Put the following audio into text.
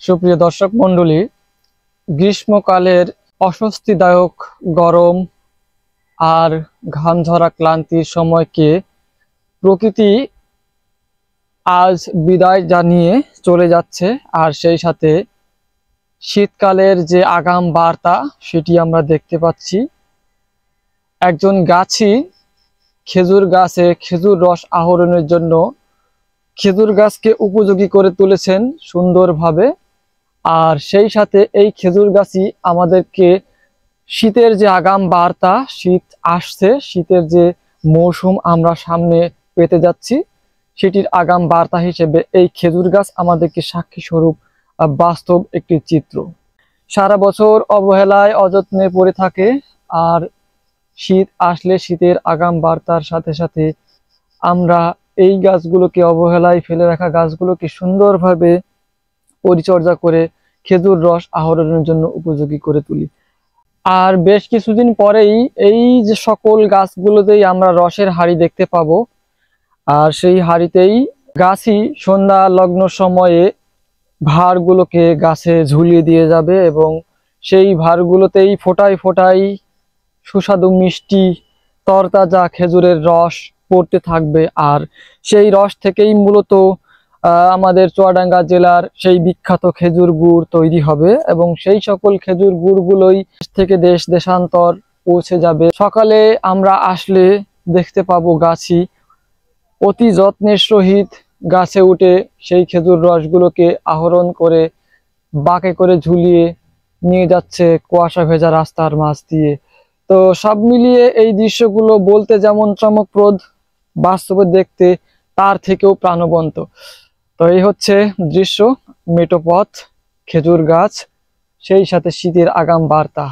সুপ্রিয় দর্শক মণ্ডলী, গ্রীষ্মকালের অস্বস্তিদায়ক গরম আর ঘাম ঝরা ক্লান্তির সময়কে প্রকৃতি আজ বিদায় জানিয়ে চলে যাচ্ছে। আর সেই সাথে শীতকালের যে আগাম বার্তা সেটি আমরা দেখতে পাচ্ছি। একজন গাছি খেজুর গাছে খেজুর রস আহরণের জন্য খেজুর গাছকে উপযোগী করে তুলেছেন সুন্দরভাবে। আর সেই সাথে এই খেজুর গাছই আমাদেরকে শীতের যে আগাম বার্তা, শীত আসছে, শীতের যে মৌসুম আমরা সামনে পেতে যাচ্ছি, সেটির আগাম বার্তা হিসেবে এই খেজুর গাছ আমাদেরকে সাক্ষী স্বরূপ বাস্তব একটি চিত্র। সারা বছর অবহেলায় অযত্নে পড়ে থাকে, আর শীত আসলে শীতের আগাম বার্তার সাথে সাথে আমরা এই গাছগুলোকে, অবহেলায় ফেলে রাখা গাছগুলোকে সুন্দরভাবে পরিচর্যা করে খেজুর রস আহরণের জন্য উপযোগী করে তুলি। আর বেশ কিছুদিন পরেই এই যে সকল গাছগুলোতেই আমরা রসের হাঁড়ি দেখতে পাবো। আর সেই হাঁড়িতেই গাছই সন্ধ্যা লগ্ন সময়ে ভাঁড়গুলোকে গাছে ঝুলিয়ে দিয়ে যাবে এবং সেই ভাঁড়গুলোতেই ফোঁটায় ফোঁটায় সুস্বাদু মিষ্টি তরতাজা খেজুরের রস পড়তে থাকবে। আর সেই রস থেকেই মূলত আমাদের চুয়াডাঙ্গা জেলার সেই বিখ্যাত খেজুর গুড় তৈরি হবে এবং সেই সকল খেজুর গুড়গুলোই থেকে দেশ দেশান্তর পৌঁছে যাবে। সকালে আমরা আসলে দেখতে পাবো গাছি অতি যত্নের সহিত গাছে উঠে সেই খেজুর রসগুলোকে আহরণ করে বাঁকে করে ঝুলিয়ে নিয়ে যাচ্ছে কুয়াশা ভেজা রাস্তার মাঝ দিয়ে। তো সব মিলিয়ে এই দৃশ্যগুলো বলতে যেমন চমকপ্রদ, বাস্তবে দেখতে তার থেকেও প্রাণবন্ত। তো এই হচ্ছে দৃশ্য, মেঠো পথ, খেজুর গাছ, সেই সাথে শীতের আগাম বার্তা।